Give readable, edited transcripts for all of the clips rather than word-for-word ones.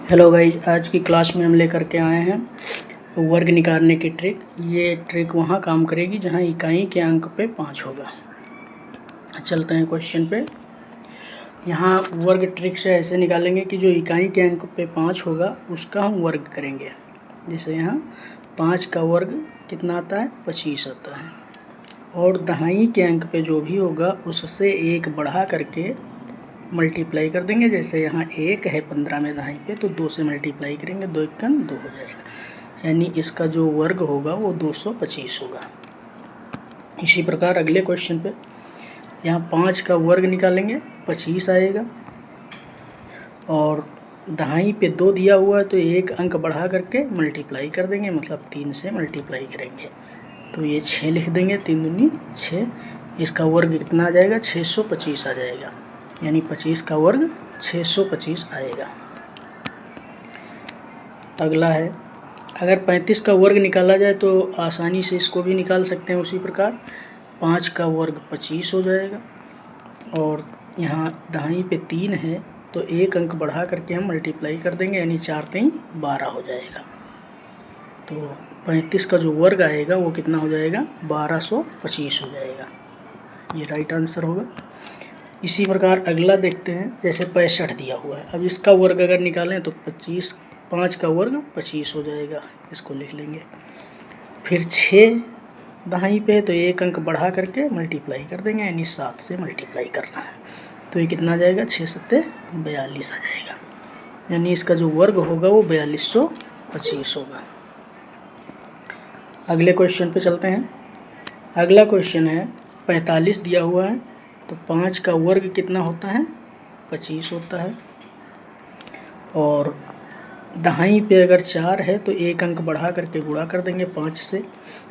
Hello guys, आज की class में हम लेकर के आए हैं वर्ग निकालने की ट्रिक। ये ट्रिक वहाँ काम करेगी जहाँ इकाई के अंक पे 5 होगा। चलते हैं क्वेश्चन पे। यहाँ वर्ग ट्रिक से ऐसे निकालेंगे कि जो इकाई के अंक पे 5 होगा उसका हम वर्ग करेंगे। जैसे यहाँ 5 का वर्ग कितना आता है, 25 आता है। और दहाई के अंक पे जो भी होगा उससे 1 बढ़ा करके मल्टीप्लाई कर देंगे। जैसे यहाँ 1 है 15 में दहाई पे, तो 2 से मल्टीप्लाई करेंगे, 2 एकम 2 हो जाएगा। यानी इसका जो वर्ग होगा वो 225 होगा। इसी प्रकार अगले क्वेश्चन पे यहाँ 5 का वर्ग निकालेंगे, 25 आएगा। और दहाई पे 2 दिया हुआ है तो 1 अंक बढ़ा करके मल्टीप्लाई कर देंगे, मतलब 3 से मल्टीप्लाई करेंगे तो ये 6 लिख देंगे। 3 दूनी 6, इसका वर्ग कितना आ जाएगा, 625 आ जाएगा। यानी 25 का वर्ग 625 आएगा। अगला है, अगर 35 का वर्ग निकाला जाए तो आसानी से इसको भी निकाल सकते हैं। उसी प्रकार 5 का वर्ग 25 हो जाएगा। और यहाँ दहाई पे 3 है तो 1 अंक बढ़ा करके हम मल्टीप्लाई कर देंगे, यानी 4 3 12 हो जाएगा। तो 35 का जो वर्ग आएगा वो कितना हो जाएगा, 1225 हो जाएगा। ये राइट आंसर होगा। इसी प्रकार अगला देखते हैं। जैसे 65 दिया हुआ है, अब इसका वर्ग अगर निकालें तो 5 का वर्ग 25 हो जाएगा, इसको लिख लेंगे। फिर 6 दहाई पे तो 1 अंक बढ़ा करके मल्टीप्लाई कर देंगे, यानी 7 से मल्टीप्लाई करना है। तो ये कितना आ जाएगा, 6 7 42 आ जाएगा। यानी इसका जो वर्ग होगा वो 4225 होगा। अगले क्वेश्चन पे चलते हैं। अगला क्वेश्चन है 45 दिया हुआ है, तो 5 का वर्ग कितना होता है, 25 होता है। और दहाई पे अगर 4 है तो 1 अंक बढ़ा करके गुणा कर देंगे 5 से,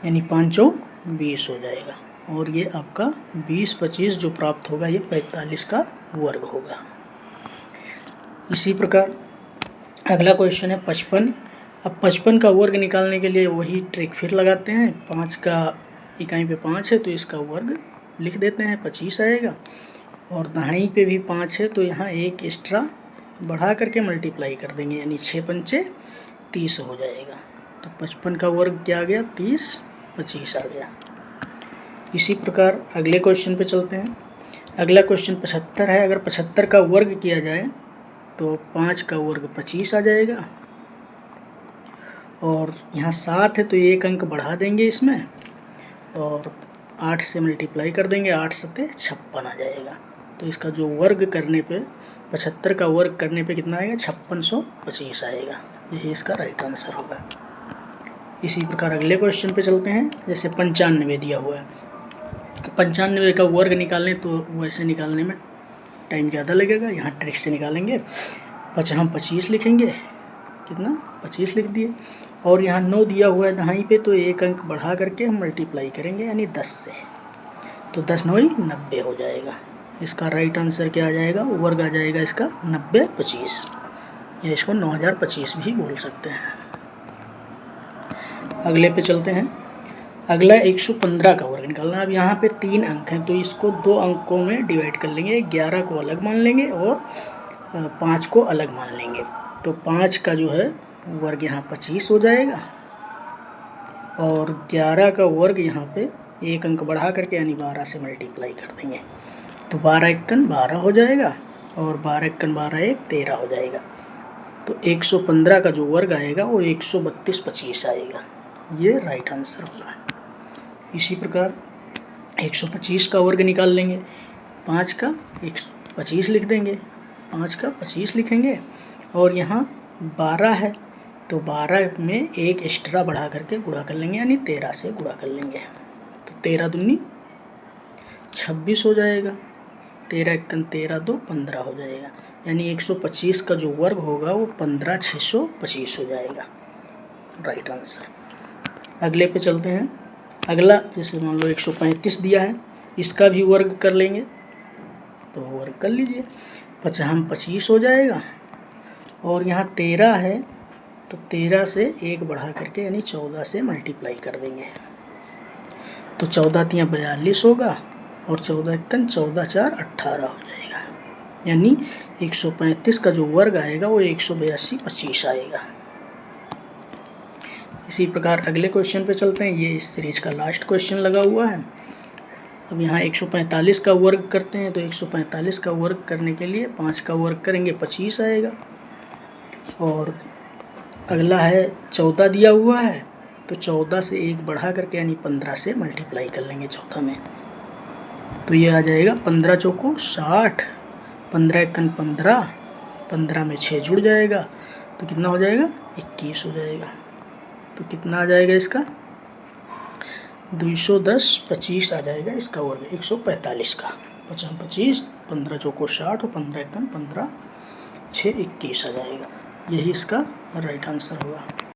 यानी 5 चौक 20 हो जाएगा। और ये आपका 20 25 जो प्राप्त होगा ये 45 का वर्ग होगा। इसी प्रकार अगला क्वेश्चन है 55। अब 55 का वर्ग निकालने के लिए वही ट्रिक फिर लगाते हैं। 5 का इकाई पे 5 है तो इसका वर्ग लिख देते हैं, 25 आएगा। और दहाई पे भी 5 है तो यहाँ 1 एक्स्ट्रा बढ़ा करके मल्टीप्लाई कर देंगे, यानी 6 पंचे 30 हो जाएगा। तो 55 का वर्ग क्या आ गया, 30 25 आ गया। इसी प्रकार अगले क्वेश्चन पे चलते हैं। अगला क्वेश्चन 75 है। अगर 75 का वर्ग किया जाए तो 5 का वर्ग 25 आ जाएगा। और यहाँ 7 है तो 1 अंक बढ़ा देंगे इसमें, और 8 से मल्टीप्लाई कर देंगे, 8 सत्ते 56 आ जाएगा। तो इसका जो वर्ग करने पे 75 का वर्ग करने पे कितना आएगा, 5625 आएगा। यही इसका राइट आंसर होगा। इसी प्रकार अगले क्वेश्चन पे चलते हैं। जैसे 95 दिया हुआ है, तो 95 का वर्ग निकालने तो वैसे निकालने में टाइम ज़्यादा लगेगा, यहाँ ट्रिक से निकालेंगे। हम 25 लिखेंगे, कितना 25 लिख दिए। और यहाँ 9 दिया हुआ है दहाई पे तो 1 अंक बढ़ा करके हम मल्टीप्लाई करेंगे, यानी 10 से। तो 10 9 90 हो जाएगा। इसका राइट आंसर क्या आ जाएगा, वर्ग आ जाएगा इसका 90 25, या इसको 9025 भी बोल सकते हैं। अगले पे चलते हैं। अगला 115 का वर्ग निकालना। अब यहाँ पे 3 अंक हैं तो इसको 2 अंकों में डिवाइड कर लेंगे। 11 को अलग मान लेंगे और 5 को अलग मान लेंगे। तो 5 का जो है वर्ग यहाँ 25 हो जाएगा। और 11 का वर्ग यहाँ पे 1 अंक बढ़ा करके यानी 12 से मल्टीप्लाई कर देंगे। तो 12 एकन 12 हो जाएगा, और 12 एकन 12 1 13 हो जाएगा। तो 115 का जो वर्ग आएगा वो 132 25 आएगा। ये राइट आंसर होगा। इसी प्रकार 125 का वर्ग निकाल लेंगे। 5 का 125 लिख देंगे, 5 का 25 लिखेंगे। और यहाँ 12 है तो 12 में 1 एक्स्ट्रा बढ़ा करके गुणा कर लेंगे, यानी 13 से गुणा कर लेंगे। तो 13 दूनी 26 हो जाएगा। 13 एकन 13 2 15 हो जाएगा। यानी 125 का जो वर्ग होगा वो 15625 हो जाएगा। Right answer. अगले पे चलते हैं। अगला जैसे मान लो 135 दिया है, इसका भी वर्ग कर लेंगे, तो वर्ग कर लीजिए। 25 हो जाएगा। और यहाँ 13 है तो 13 से 1 बढ़ा करके यानी 14 से मल्टीप्लाई कर देंगे। तो 14 तियाँ 42 होगा, और 14 एकन 14 4 18 हो जाएगा। यानी 135 का जो वर्ग आएगा वो 182/25 आएगा। इसी प्रकार अगले क्वेश्चन पे चलते हैं। ये इस सीरीज का लास्ट क्वेश्चन लगा हुआ है। अब यहाँ 145 का वर्ग करते हैं, तो 145 का वर्ग करने के लिए 5 का वर्ग करेंगे 25 आएगा। और अगला है 14 दिया हुआ है, तो 14 से 1 बढ़ा करके यानी 15 से मल्टीप्लाई कर लेंगे 14 में, तो ये आ जाएगा 15 चौको 60, 15 एकन 15, 15 में 6 जुड़ जाएगा तो कितना हो जाएगा 21 हो जाएगा। तो कितना आ जाएगा इसका 210/25 आ जाएगा इसका वर्ग 145 का। 25, 15 चौको 60 और 15 एकन 15, 6 21 आ जाएगा। यही इसका राइट आंसर होगा।